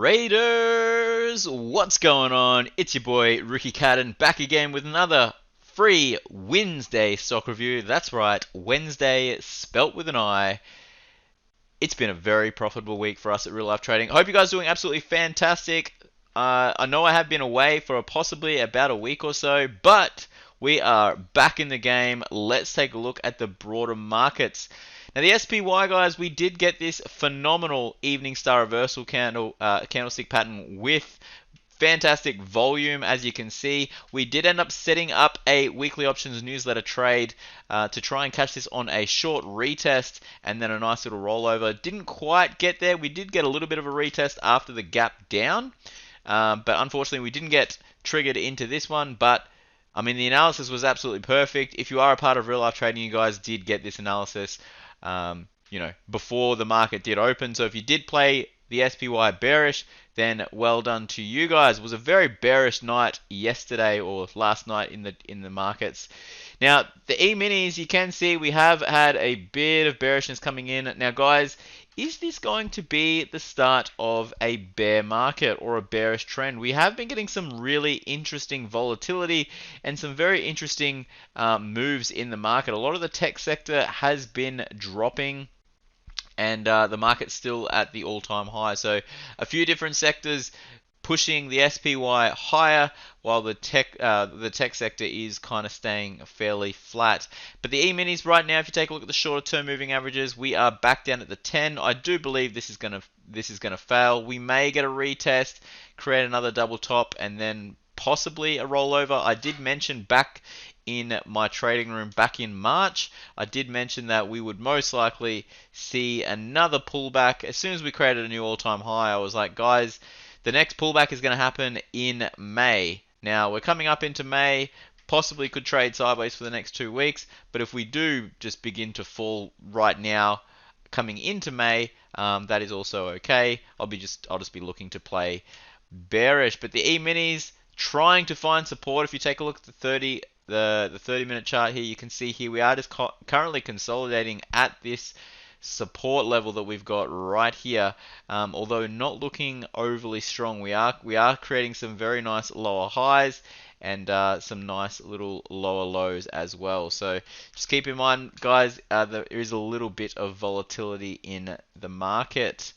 Traders, what's going on? It's your boy Ricky Cadden back again with another free Wednesday stock review. That's right, Wednesday spelt with an I. It's been a very profitable week for us at Real Life Trading. I hope you guys are doing absolutely fantastic. I know I have been away for possibly about a week or so, but we are back in the game. Let's take a look at the broader markets. Now the SPY, guys, we did get this phenomenal evening star reversal candlestick pattern with fantastic volume. As you can see, we did end up setting up a weekly options newsletter trade to try and catch this on a short retest and then a nice little rollover. Didn't quite get there. We did get a little bit of a retest after the gap down, but unfortunately we didn't get triggered into this one. But I mean, the analysis was absolutely perfect. If you are a part of Real Life Trading, you guys did get this analysis before the market did open. So if you did play the SPY bearish, then well done to you guys. It was a very bearish night yesterday or last night in the markets. Now the E-minis, you can see we have had a bit of bearishness coming in. Now guys, is this going to be the start of a bear market or a bearish trend? We have been getting some really interesting volatility and some very interesting moves in the market. A lot of the tech sector has been dropping, and the market's still at the all-time high. So a few different sectors pushing the SPY higher, while the tech sector is kind of staying fairly flat. But the E-minis right now, if you take a look at the shorter term moving averages, we are back down at the 10. I do believe this is gonna fail. We may get a retest, create another double top, and then possibly a rollover. I did mention back in my trading room back in March, I did mention that we would most likely see another pullback. As soon as we created a new all-time high, I was like, guys, the next pullback is going to happen in May. Now, we're coming up into May, possibly could trade sideways for the next 2 weeks, but if we do just begin to fall right now, coming into May, that is also okay. I'll just be looking to play bearish. But the E-minis trying to find support. If you take a look at the 30-minute chart here, you can see here we are just currently consolidating at this support level that we've got right here, although not looking overly strong. We are creating some very nice lower highs and some nice little lower lows as well. So just keep in mind, guys, there is a little bit of volatility in the market.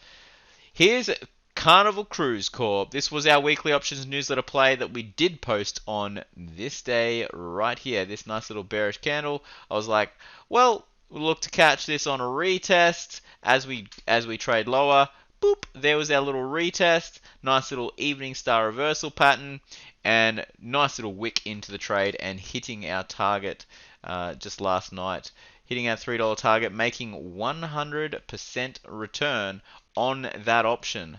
Here's Carnival Cruise Corp. This was our weekly options newsletter play that we did post on this day right here. This nice little bearish candle. I was like, well, we'll look to catch this on a retest as we trade lower. Boop, there was our little retest. Nice little evening star reversal pattern and nice little wick into the trade and hitting our target just last night. Hitting our $3 target, making 100% return on that option.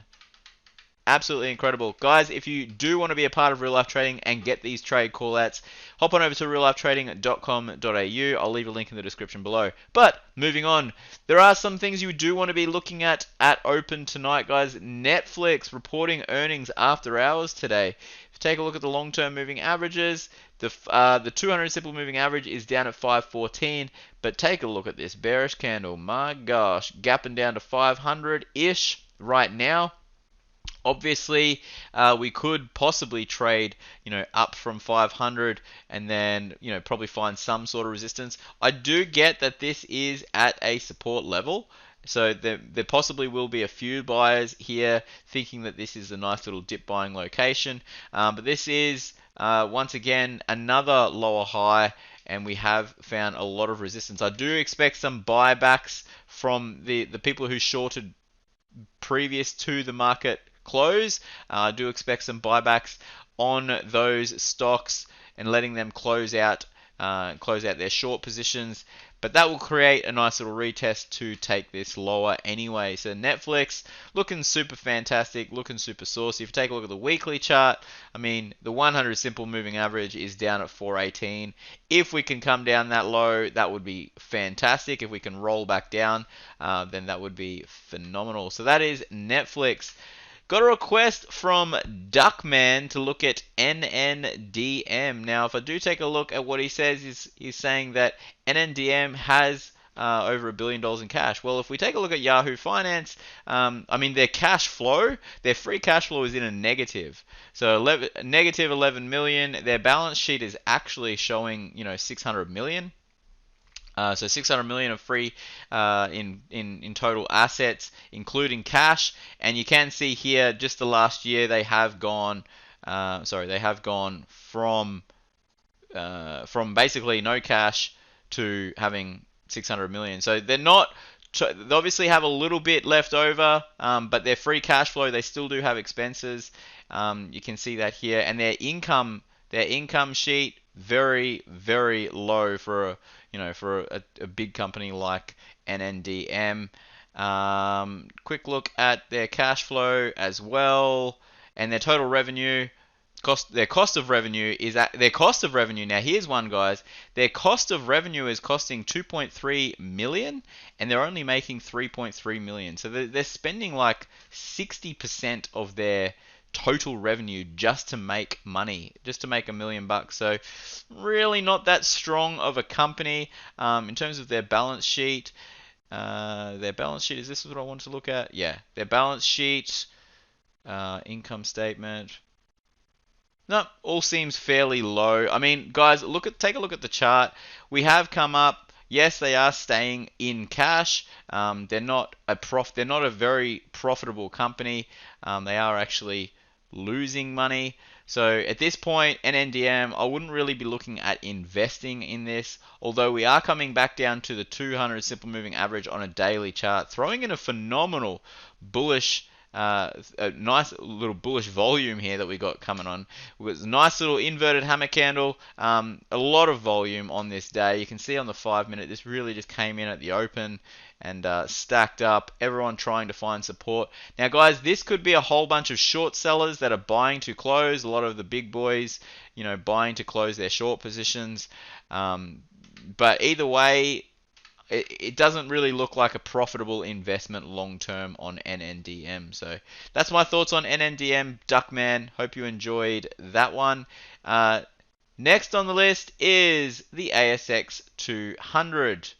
Absolutely incredible. Guys, if you do want to be a part of Real Life Trading and get these trade callouts, hop on over to reallifetrading.com.au. I'll leave a link in the description below. But moving on, there are some things you do want to be looking at open tonight, guys. Netflix reporting earnings after hours today. If you take a look at the long-term moving averages, the 200 simple moving average is down at 514, but take a look at this bearish candle. My gosh, gapping down to 500-ish right now. Obviously, we could possibly trade, up from 500 and then, probably find some sort of resistance. I do get that this is at a support level. So there possibly will be a few buyers here thinking that this is a nice little dip buying location. But this is, once again, another lower high, and we have found a lot of resistance. I do expect some buybacks from the people who shorted previous to the market close. I do expect some buybacks on those stocks and letting them close out their short positions, but that will create a nice little retest to take this lower anyway. So Netflix looking super fantastic, looking super saucy. If you take a look at the weekly chart, I mean, the 100 simple moving average is down at 418. If we can come down that low, that would be fantastic. If we can roll back down, then that would be phenomenal. So that is Netflix. Got a request from Duckman to look at NNDM. Now, if I do take a look at what he says, he's saying that NNDM has over $1 billion in cash. Well, if we take a look at Yahoo Finance, I mean, their cash flow, their free cash flow is in a negative. So negative 11 million. Their balance sheet is actually showing, 600 million. So 600 million of free in total assets, including cash. And you can see here, just the last year, they have gone. They have gone from basically no cash to having 600 million. So they obviously have a little bit left over, but their free cash flow, they still do have expenses. You can see that here, and their income sheet, very, very low for a big company like NNDM. Quick look at their cash flow as well, and their total revenue. Their cost of revenue now. Here's one, guys. Their cost of revenue is costing 2.3 million, and they're only making 3.3 million. So they're spending like 60% of their total revenue just to make money, just to make $1 million. So really not that strong of a company. In terms of their balance sheet, is this what I want to look at? Yeah, their balance sheet, income statement. No, all seems fairly low. I mean, guys, take a look at the chart. We have come up. Yes, they are staying in cash. They're not a very profitable company. They are actually losing money. So at this point, NNDM, I wouldn't really be looking at investing in this. Although we are coming back down to the 200 simple moving average on a daily chart, throwing in a phenomenal bullish. A nice little bullish volume here that we got coming on. We've got a nice little inverted hammer candle. A lot of volume on this day. You can see on the 5-minute, this really just came in at the open and stacked up. Everyone trying to find support. Now, guys, this could be a whole bunch of short sellers that are buying to close. A lot of the big boys, buying to close their short positions. But either way, it doesn't really look like a profitable investment long term on NNDM. So that's my thoughts on NNDM, Duckman. Hope you enjoyed that one. Next on the list is the ASX 200.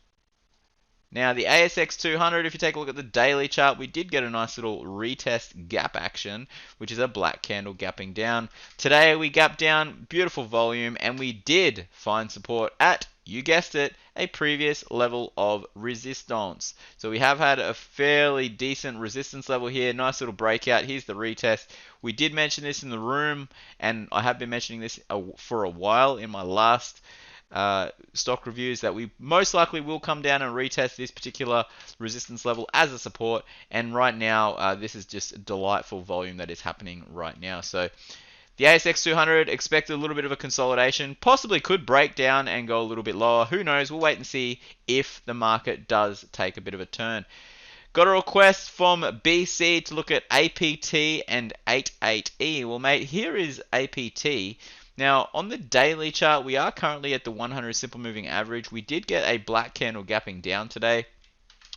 Now, the ASX 200, if you take a look at the daily chart, we did get a nice little retest gap action, which is a black candle gapping down. Today, we gapped down, beautiful volume, and we did find support at, you guessed it, a previous level of resistance. So we have had a fairly decent resistance level here. Nice little breakout. Here's the retest. We did mention this in the room, and I have been mentioning this for a while in my last stock reviews, that we most likely will come down and retest this particular resistance level as a support. And right now, this is just a delightful volume that is happening right now. So the ASX 200 expected a little bit of a consolidation, possibly could break down and go a little bit lower. Who knows? We'll wait and see if the market does take a bit of a turn. Got a request from BC to look at APT and 88E. Well, mate, here is APT. Now, on the daily chart, we are currently at the 100 simple moving average. We did get a black candle gapping down today,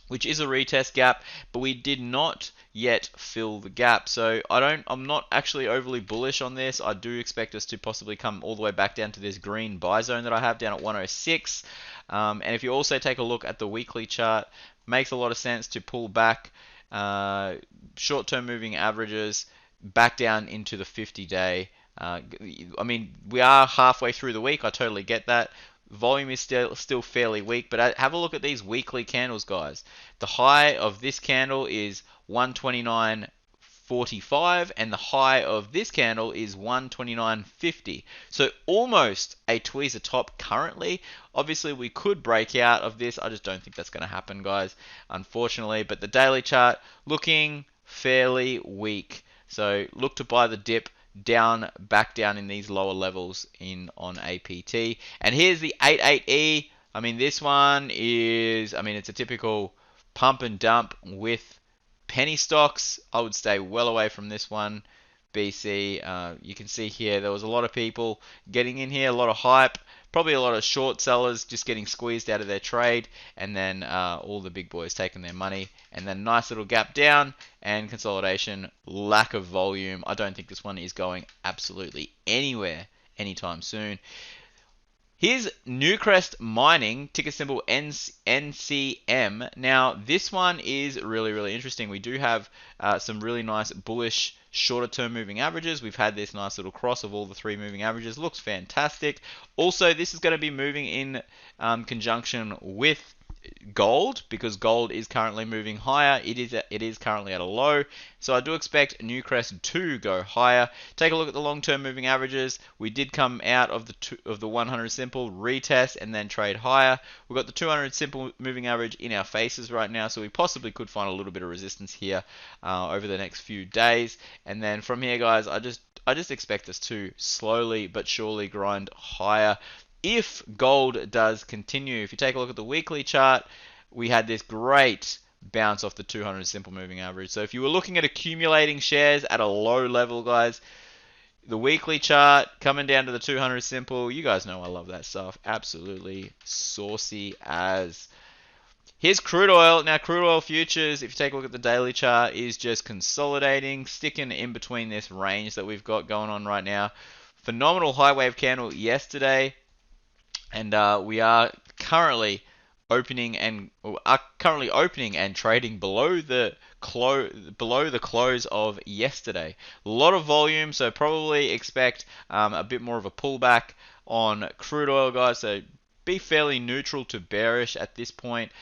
which is a retest gap, but we did not yet fill the gap. So I'm not actually overly bullish on this. I do expect us to possibly come all the way back down to this green buy zone that I have down at 106. And if you also take a look at the weekly chart, makes a lot of sense to pull back short-term moving averages back down into the 50-day. I mean, we are halfway through the week. I totally get that. Volume is still fairly weak, but have a look at these weekly candles, guys. The high of this candle is 129.45, and the high of this candle is 129.50. So almost a tweezer top currently. Obviously, we could break out of this. I just don't think that's going to happen, guys, unfortunately. But the daily chart looking fairly weak. So look to buy the dip back down in these lower levels on APT. And here's the 88E. I mean, this one is, it's a typical pump and dump with penny stocks. I would stay well away from this one. BC, you can see here there was a lot of people getting in here, a lot of hype, probably a lot of short sellers just getting squeezed out of their trade, and then all the big boys taking their money, and then nice little gap down and consolidation, lack of volume. I don't think this one is going absolutely anywhere anytime soon. Here's Newcrest Mining, ticker symbol NCM. Now, this one is really, really interesting. We do have some really nice bullish shorter term moving averages. We've had this nice little cross of all the three moving averages. Looks fantastic. Also, this is going to be moving in conjunction with gold, because gold is currently moving higher. It is currently at a low, so I do expect Newcrest to go higher. Take a look at the long-term moving averages. We did come out of the 100 simple, retest, and then trade higher. We've got the 200 simple moving average in our faces right now, so we possibly could find a little bit of resistance here over the next few days. And then from here, guys, I just expect us to slowly but surely grind higher. If gold does continue, if you take a look at the weekly chart, we had this great bounce off the 200 simple moving average. So if you were looking at accumulating shares at a low level, guys, the weekly chart coming down to the 200 simple, you guys know I love that stuff. Absolutely saucy as. Here's crude oil. Now, crude oil futures, if you take a look at the daily chart, is just consolidating, sticking in between this range that we've got going on right now. Phenomenal high wave candle yesterday. And we are currently opening and trading below the close of yesterday. A lot of volume, so probably expect a bit more of a pullback on crude oil, guys. So be fairly neutral to bearish at this point.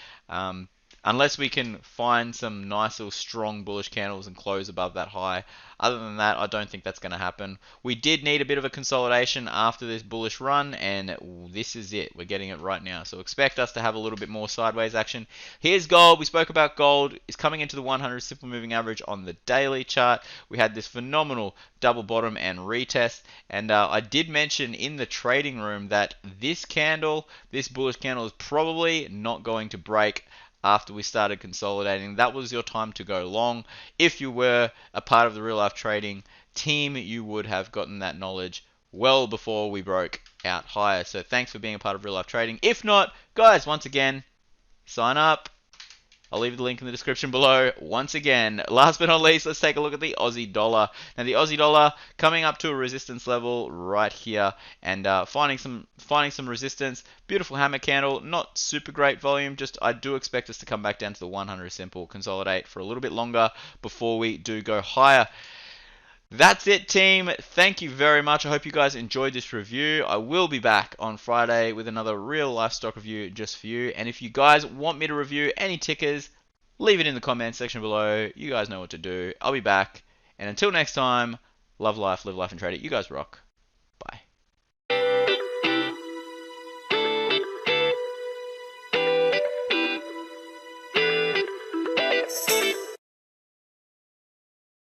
Unless we can find some nice little strong bullish candles and close above that high. Other than that, I don't think that's going to happen. We did need a bit of a consolidation after this bullish run, and this is it. We're getting it right now. So expect us to have a little bit more sideways action. Here's gold. We spoke about gold. It's coming into the 100 simple moving average on the daily chart. We had this phenomenal double bottom and retest. And I did mention in the trading room that this candle, this bullish candle, is probably not going to break after we started consolidating. That was your time to go long. If you were a part of the real life trading team, you would have gotten that knowledge well before we broke out higher. So thanks for being a part of real life trading. If not, guys, once again, sign up. I'll leave the link in the description below. Once again, last but not least, let's take a look at the Aussie dollar. Now, the Aussie dollar coming up to a resistance level right here and finding some resistance. Beautiful hammer candle, not super great volume. Just I do expect us to come back down to the 100 simple, consolidate for a little bit longer before we do go higher. That's it, team. Thank you very much. I hope you guys enjoyed this review. I will be back on Friday with another real life stock review just for you. And if you guys want me to review any tickers, leave it in the comments section below. You guys know what to do. I'll be back. And until next time, love life, live life, and trade it. You guys rock.